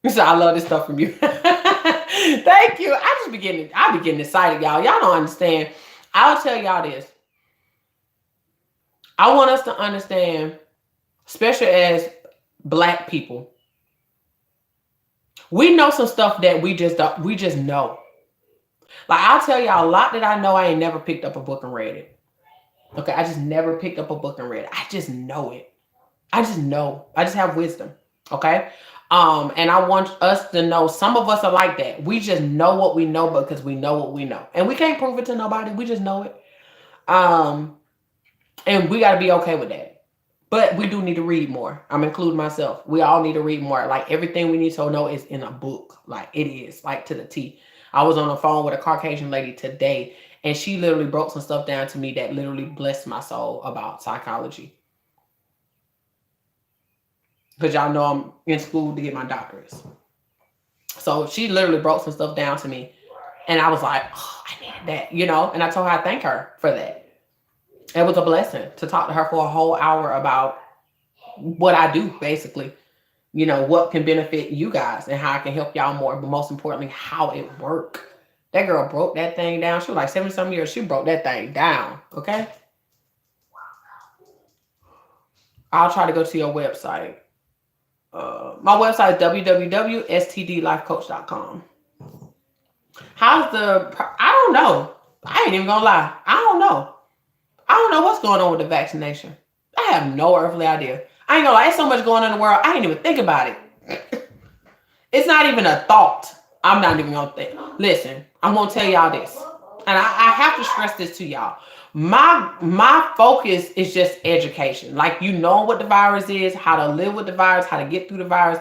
So I love this stuff from you. Thank you. I be getting excited, y'all. Y'all don't understand. I'll tell y'all this. I want us to understand, especially as black people, we know some stuff that we just know. Like, I'll tell y'all a lot that I know. I ain't never picked up a book and read it. Okay, I just never picked up a book and read it. I just know it. I just know. I just have wisdom. Okay. And I want us to know, some of us are like that. We just know what we know because we know what we know. And we can't prove it to nobody. We just know it. And we got to be okay with that. But we do need to read more. I'm including myself. We all need to read more. Like, everything we need to know is in a book. Like, it is, like, to the T. I was on the phone with a Caucasian lady today, and she literally broke some stuff down to me that literally blessed my soul about psychology. Because y'all know I'm in school to get my doctorates. So she literally broke some stuff down to me. And I was like, oh, I needed that, you know? And I told her I thank her for that. It was a blessing to talk to her for a whole hour about what I do, basically. You know, what can benefit you guys and how I can help y'all more. But most importantly, how it works. That girl broke that thing down. She was like 70-some years. She broke that thing down, okay? I'll try to go to your website. My website is www.stdlifecoach.com. I don't know. I ain't even gonna lie. I don't know. I don't know what's going on with the vaccination. I have no earthly idea. I ain't gonna lie. There's so much going on in the world. I ain't even think about it. It's not even a thought. I'm not even gonna think. Listen, I'm gonna tell y'all this. And I have to stress this to y'all. My focus is just education. Like, you know what the virus is, how to live with the virus, how to get through the virus.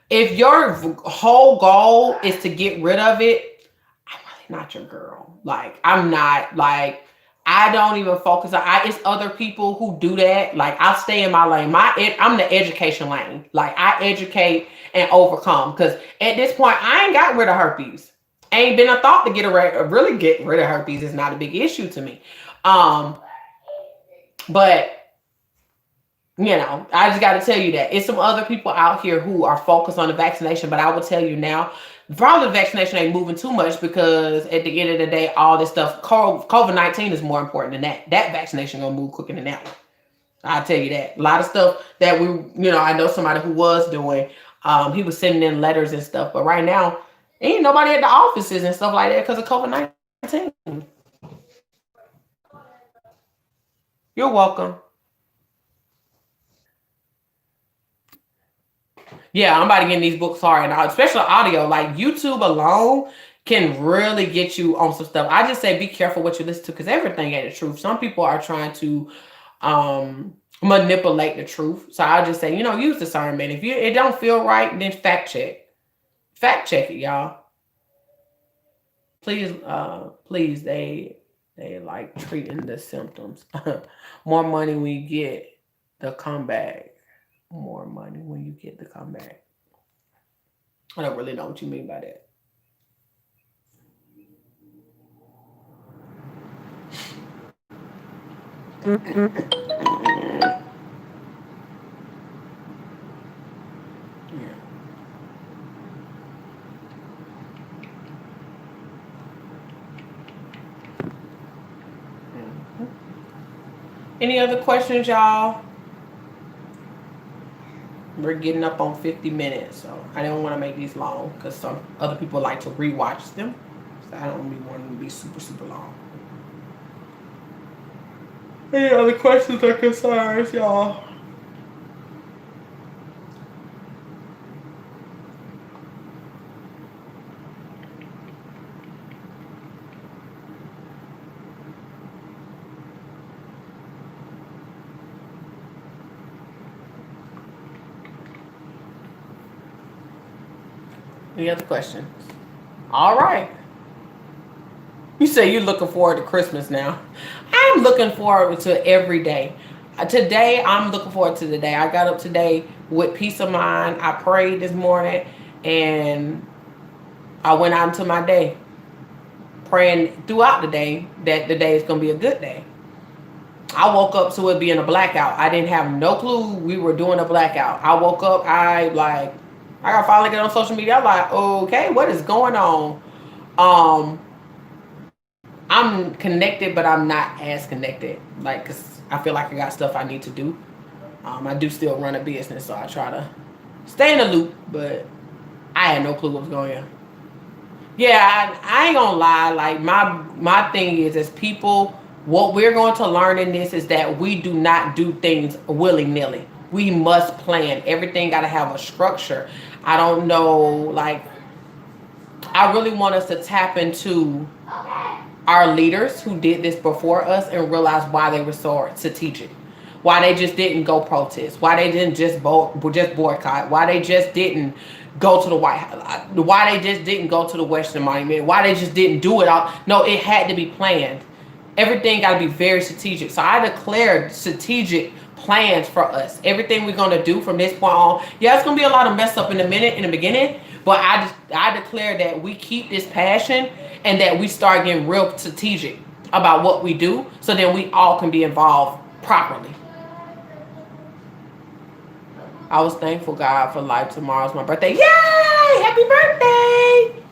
If your whole goal is to get rid of it, I'm really not your girl. Like, I'm not, like, I don't even focus on. It's other people who do that. Like, I stay in my lane. I'm the education lane. Like, I educate and overcome. Because at this point, I ain't got rid of herpes. Ain't been a thought to really get rid of herpes. Is not a big issue to me. Um, but I just got to tell you that it's some other people out here who are focused on the vaccination. But I will tell you now, probably the vaccination ain't moving too much, because at the end of the day, all this stuff, COVID-19 is more important than that. That vaccination gonna move quicker than that one. I'll tell you that. A lot of stuff that I know somebody who was doing, he was sending in letters and stuff. But right now, ain't nobody at the offices and stuff like that because of COVID-19. You're welcome. Yeah, I'm about to get in these books hard, and especially audio. Like, YouTube alone can really get you on some stuff. I just say be careful what you listen to, because everything ain't the truth. Some people are trying to manipulate the truth. So I just say, use discernment. If it don't feel right, then fact check. Fact check it, y'all. Please, they like treating the symptoms. More money when you get the comeback. More money when you get the comeback. I don't really know what you mean by that. Yeah. Mhm. Any other questions, y'all? We're getting up on 50 minutes, so I don't want to make these long, because some other people like to rewatch them. So I don't really want them to be super, super long. Any other questions or concerns, y'all? Any other questions? All right. You say you're looking forward to Christmas now. I'm looking forward to every day. Today, I'm looking forward to the day. I got up today with peace of mind. I prayed this morning, and I went out into my day, praying throughout the day that the day is going to be a good day. I woke up to it being a blackout. I didn't have no clue we were doing a blackout. I woke up, I got finally get on social media. I'm like, okay, what is going on? I'm connected, but I'm not as connected. Like, cause I feel like I got stuff I need to do. I do still run a business, so I try to stay in the loop. But I had no clue what was going on. Yeah, I ain't gonna lie. Like, my thing is, as people, what we're going to learn in this is that we do not do things willy nilly. We must plan. Everything got to have a structure. I don't know. Like, I really want us to tap into our leaders who did this before us and realize why they were so strategic, why they just didn't go protest, why they didn't just boycott, why they just didn't go to the White House, why they just didn't go to the Western Monument, why they just didn't do it all. No, it had to be planned. Everything got to be very strategic. So I declared strategic plans for us. Everything we're going to do from this point on. Yeah, it's going to be a lot of mess up in the beginning, but I declare that we keep this passion and that we start getting real strategic about what we do, so then we all can be involved properly. I was thankful, God, for life. Tomorrow's my birthday. Yay! Happy birthday!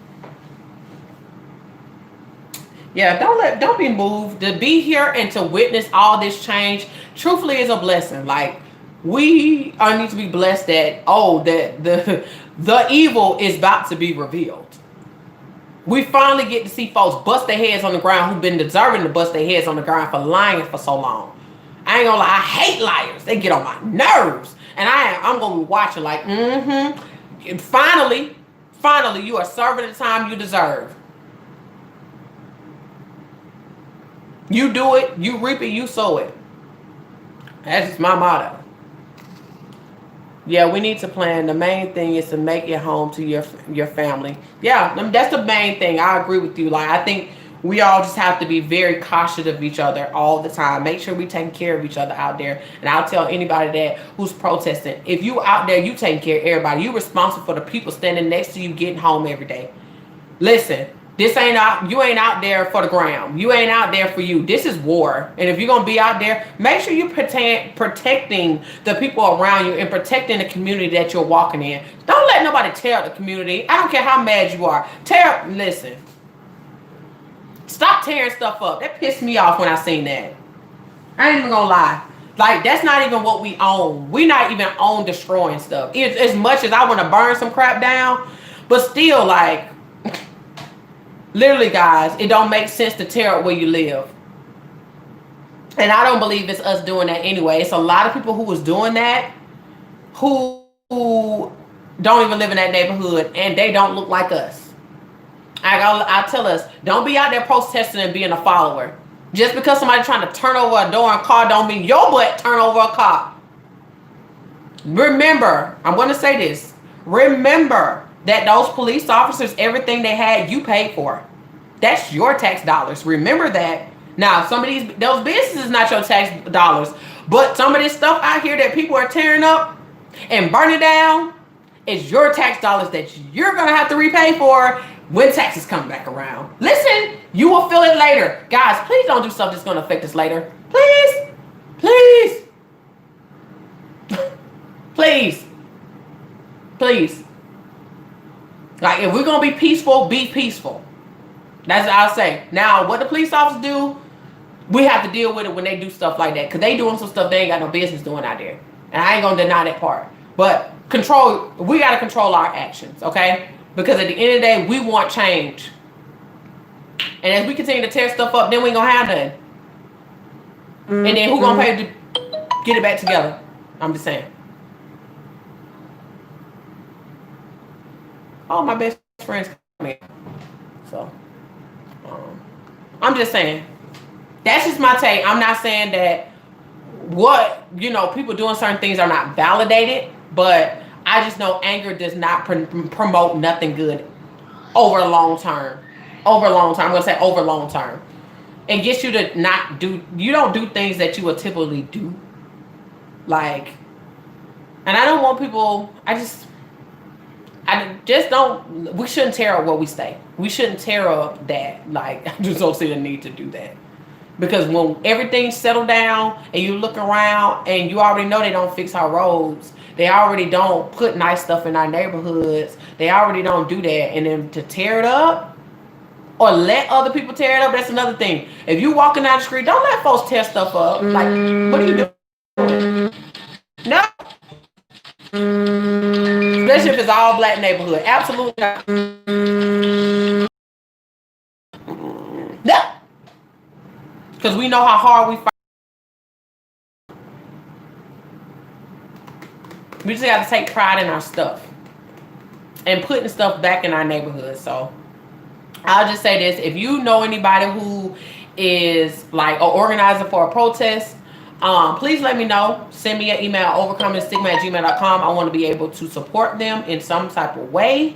Yeah, don't be moved. To be here and to witness all this change, truthfully, is a blessing. Like, we need to be blessed that that the evil is about to be revealed. We finally get to see folks bust their heads on the ground who've been deserving to bust their heads on the ground for lying for so long. I ain't gonna lie, I hate liars. They get on my nerves. And I'm gonna be watching like, And finally, you are serving the time you deserve. You do it, you reap it, you sow it. That's just my motto. Yeah, we need to plan. The main thing is to make it home to your family. Yeah, that's the main thing. I agree with you. Like I think we all just have to be very cautious of each other all the time. Make sure we taking care of each other out there. And I'll tell anybody that who's protesting, if you out there, you taking care of everybody. You responsible for the people standing next to you getting home every day. Listen, this ain't out. You ain't out there for the ground. You ain't out there for you. This is war. And if you're gonna be out there, make sure you protecting the people around you and protecting the community that you're walking in. Don't let nobody tear up the community. I don't care how mad you are. Listen. Stop tearing stuff up. That pissed me off when I seen that. I ain't even gonna lie. Like that's not even what we own. We not even own destroying stuff. As much as I want to burn some crap down, but still, like, literally, guys, it don't make sense to tear up where you live. And I don't believe it's us doing that anyway. It's a lot of people who was doing that who don't even live in that neighborhood and they don't look like us. I tell us, don't be out there protesting and being a follower. Just because somebody trying to turn over a door and car don't mean your butt turn over a car. Remember, I'm going to say this. Remember that those police officers, everything they had, you paid for. That's your tax dollars. Remember that. Now, some of those businesses not your tax dollars, but some of this stuff out here that people are tearing up and burning down is your tax dollars that you're going to have to repay for when taxes come back around. Listen, you will feel it later. Guys, please don't do stuff that's going to affect us later. Please. Please. Please. Please. Like, if we're going to be peaceful, be peaceful. That's what I'll say. Now, what the police officers do, we have to deal with it when they do stuff like that. Because they doing some stuff they ain't got no business doing out there. And I ain't going to deny that part. But we got to control our actions, okay? Because at the end of the day, we want change. And as we continue to tear stuff up, then we ain't going to have nothing. And then who going to pay to get it back together? I'm just saying. Oh, my best friend's coming. So, I'm just saying. That's just my take. I'm not saying that people doing certain things are not validated, but I just know anger does not promote nothing good over a long term. Over a long term. I'm going to say over long term. It gets you to you don't do things that you would typically do. Like, and I don't want people, I just don't, we shouldn't tear up where we stay. We shouldn't tear up that. Like, I just don't see the need to do that. Because when everything's settled down and you look around and you already know they don't fix our roads, they already don't put nice stuff in our neighborhoods, they already don't do that. And then to tear it up or let other people tear it up, that's another thing. If you walking down the street, don't let folks tear stuff up. Like, what are you doing? No. Especially if it's all black neighborhood. Absolutely not. No. Because we know how hard we fight. We just have to take pride in our stuff and putting stuff back in our neighborhood. So I'll just say this. If you know anybody who is like an organizer for a protest, please let me know. Send me an email, overcomingstigma@gmail.com. I want to be able to support them in some type of way.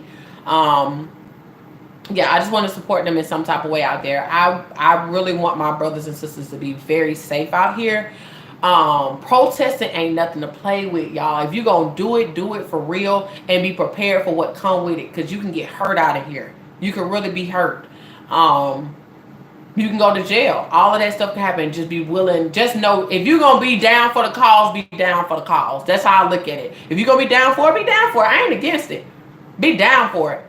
Yeah, I just want to support them in some type of way out there. I really want my brothers and sisters to be very safe out here. Protesting ain't nothing to play with, y'all. If you gonna do it for real and be prepared for what come with it, because you can get hurt out of here. You can really be hurt. You can go to jail. All of that stuff can happen. Just be willing. Just know, if you're gonna be down for the cause, be down for the cause. That's how I look at it. If you're gonna be down for it, be down for it. I ain't against it. Be down for it.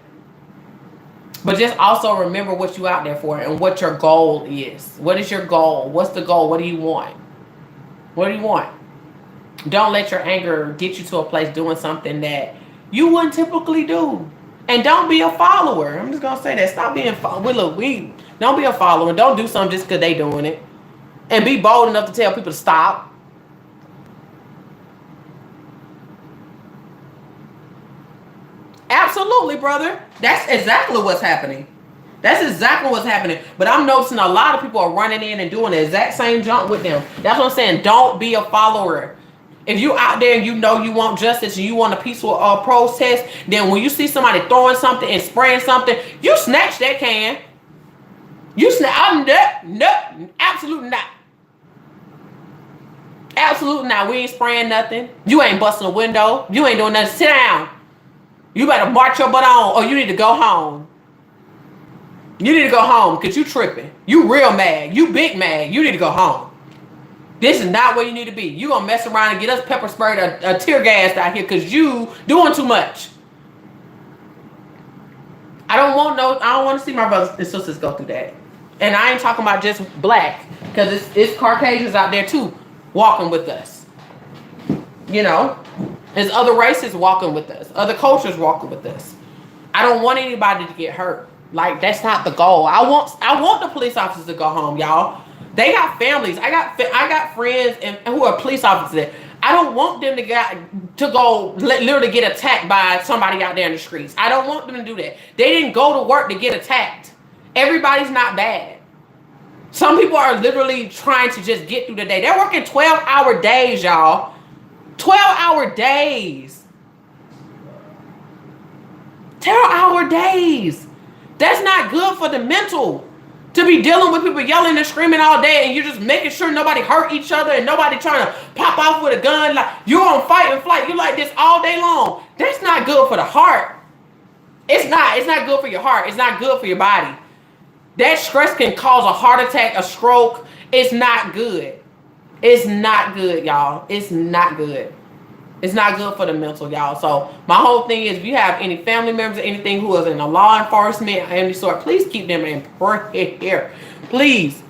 But just also remember what you out there for and what your goal is. What is your goal? What's the goal? What do you want? What do you want? Don't let your anger get you to a place doing something that you wouldn't typically do. And don't be a follower. I'm just going to say that. Stop being don't be a follower. Don't do something just because they doing it. And be bold enough to tell people to stop. Absolutely, brother. That's exactly what's happening. That's exactly what's happening. But I'm noticing a lot of people are running in and doing the exact same jump with them. That's what I'm saying. Don't be a follower. If you out there and you know you want justice and you want a peaceful protest, then when you see somebody throwing something and spraying something, you snatch that can. You snatch. I'm no, absolutely not. Absolutely not. We ain't spraying nothing. You ain't busting a window. You ain't doing nothing. Sit down. You better march your butt on, or you need to go home. You need to go home because you tripping. You real mad. You big mad. You need to go home. This is not where you need to be. You gonna mess around and get us pepper sprayed or tear gas out here because you doing too much. I don't want to see my brothers and sisters go through that. And I ain't talking about just black, because it's Caucasians out there too walking with us. You know, there's other races walking with us, other cultures walking with us. I don't want anybody to get hurt. Like, that's not the goal. I want the police officers to go home, y'all. They got families. I got friends who are police officers. I don't want them to go literally get attacked by somebody out there in the streets. I don't want them to do that. They didn't go to work to get attacked. Everybody's not bad. Some people are literally trying to just get through the day. They're working 12-hour days, y'all. 12-hour days. 12-hour days. That's not good for the mental. To be dealing with people yelling and screaming all day, and you're just making sure nobody hurt each other and nobody trying to pop off with a gun. Like, you're on fight and flight. You're like this all day long. That's not good for the heart. It's not. It's not good for your heart. It's not good for your body. That stress can cause a heart attack, a stroke. It's not good. It's not good, y'all. It's not good. It's not good for the mental, y'all. So my whole thing is, if you have any family members or anything who is in the law enforcement of any sort, please keep them in prayer. Please.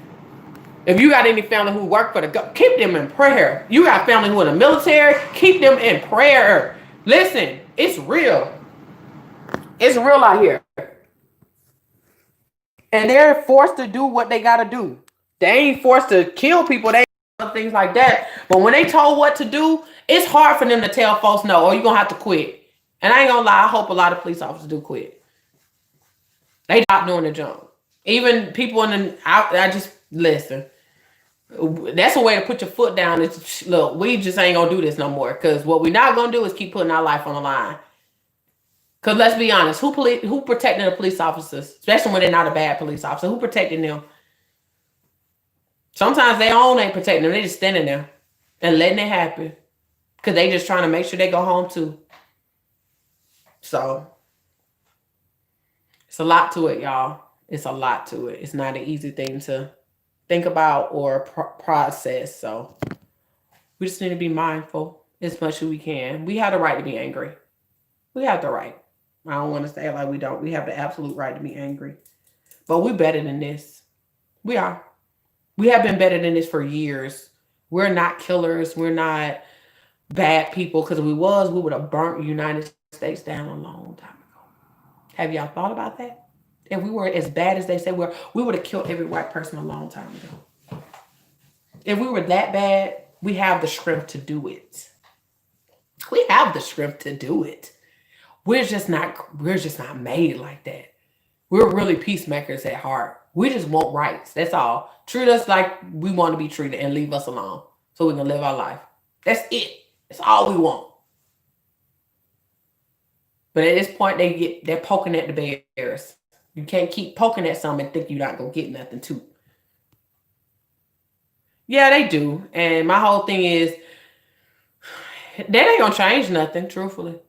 If you got any family who work for keep them in prayer. You got family who in the military, keep them in prayer. Listen, it's real. It's real out here. And they're forced to do what they got to do. They ain't forced to kill people. They things like that. But when they told what to do, it's hard for them to tell folks no, or you're going to have to quit. And I ain't going to lie, I hope a lot of police officers do quit. They stop doing the jump. Even people I just, listen. That's a way to put your foot down. It's, look, we just ain't going to do this no more. Because what we're not going to do is keep putting our life on the line. Because let's be honest, who protecting the police officers? Especially when they're not a bad police officer. Who protecting them? Sometimes their own ain't protecting them. They just standing there and letting it happen. Because they just trying to make sure they go home too. So, it's a lot to it, y'all. It's a lot to it. It's not an easy thing to think about or process. So, we just need to be mindful as much as we can. We have the right to be angry. We have the right. I don't want to say like we don't. We have the absolute right to be angry. But we're better than this. We are. We have been better than this for years. We're not killers. We're not bad people. Because if we would have burnt the United States down a long time ago. Have y'all thought about that? If we were as bad as they say we were, we would have killed every white person a long time ago. If we were that bad, we have the strength to do it. We have the strength to do it. We're just not made like that. We're really peacemakers at heart. We just want rights. That's all. Treat us like we want to be treated and leave us alone so we can live our life. That's it. That's all we want. But at this point, they're poking at the bears. You can't keep poking at something and think you're not going to get nothing too. Yeah, they do. And my whole thing is, that ain't going to change nothing, truthfully.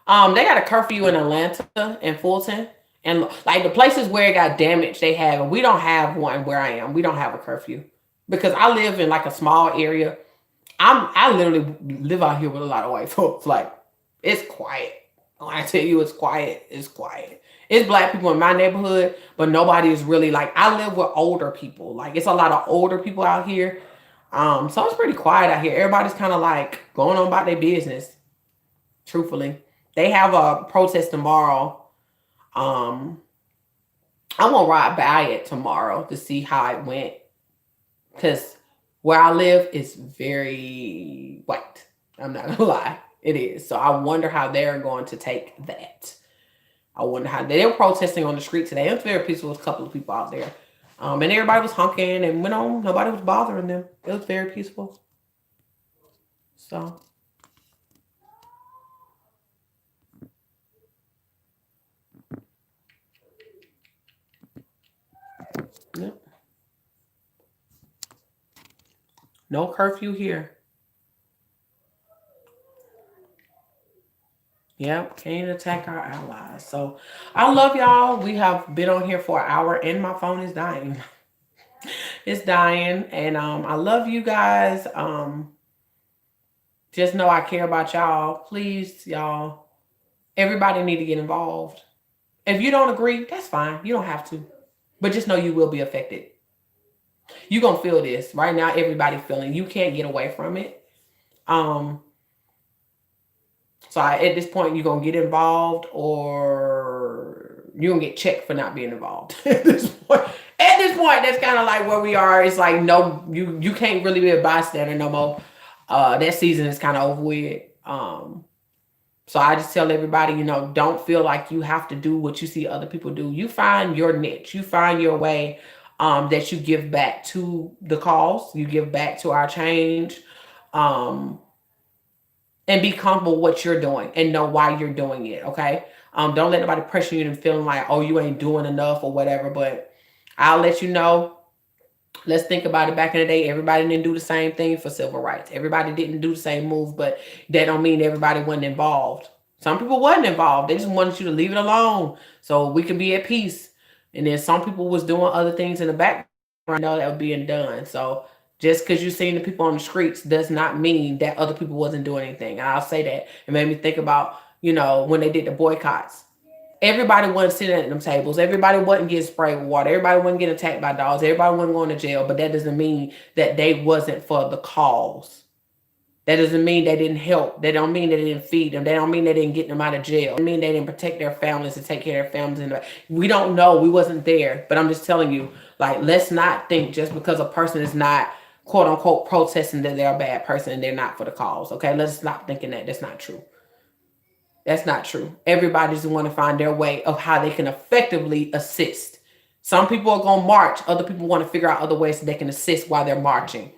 They got a curfew in Atlanta and Fulton. And like the places where it got damaged, they have, and we don't have one where I am. We don't have a curfew because I live in like a small area. I literally live out here with a lot of white folks. Like, it's quiet. When I tell you it's quiet, it's quiet. It's black people in my neighborhood, but nobody is really like, I live with older people. Like, it's a lot of older people out here. So it's pretty quiet out here. Everybody's kind of like going on about their business. Truthfully, they have a protest tomorrow. I'm gonna ride by it tomorrow to see how it went, because where I live is very white. I'm not gonna lie, it is. So I wonder how they're going to take that. I wonder how they were protesting on the street today. It was very peaceful. There was a couple of people out there. And everybody was honking and went on. Nobody was bothering them. It was very peaceful. So, yep. No curfew here. Yep, can't attack our allies. So I love y'all. We have been on here for an hour and my phone is dying. It's dying. And I love you guys. Just know I care about y'all. Please, y'all. Everybody need to get involved. If you don't agree, that's fine. You don't have to. But just know you will be affected. You're gonna feel this. Right now, everybody feeling. You can't get away from it. Um, at this point, you're gonna get involved, or you're gonna get checked for not being involved. At this point, that's kind of like where we are. It's like no, you can't really be a bystander no more. That season is kind of over with. So I just tell everybody, don't feel like you have to do what you see other people do. You find your niche. You find your way, that you give back to the cause. You give back to our change. Um, and be comfortable with what you're doing and know why you're doing it. Okay. Don't let nobody pressure you and feeling like, oh, you ain't doing enough or whatever. But I'll let you know. Let's think about it. Back in the day, everybody didn't do the same thing for civil rights. Everybody didn't do the same move, but that don't mean everybody wasn't involved. Some people wasn't involved. They just wanted you to leave it alone so we could be at peace. And then some people was doing other things in the background, that was being done. So just because you seen the people on the streets does not mean that other people wasn't doing anything. And I'll say that. It made me think about, when they did the boycotts. Everybody wasn't sitting at them tables. Everybody wasn't getting sprayed with water. Everybody wasn't getting attacked by dogs. Everybody wasn't going to jail. But that doesn't mean that they wasn't for the cause. That doesn't mean they didn't help. That don't mean they didn't feed them. That don't mean they didn't get them out of jail. It mean they didn't protect their families and take care of their families. We don't know. We wasn't there. But I'm just telling you, like, let's not think just because a person is not quote unquote protesting that they're a bad person and they're not for the cause. Okay, let's stop thinking that. That's not true. That's not true. Everybody just want to find their way of how they can effectively assist. Some people are going to march. Other people want to figure out other ways that they can assist while they're marching.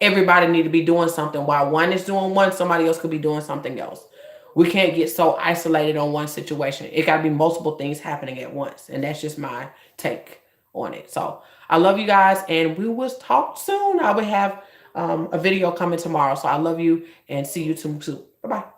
Everybody need to be doing something. While one is doing one, somebody else could be doing something else. We can't get so isolated on one situation. It got to be multiple things happening at once. And that's just my take on it. So I love you guys, and we will talk soon. I will have a video coming tomorrow. So I love you and see you soon. Bye-bye.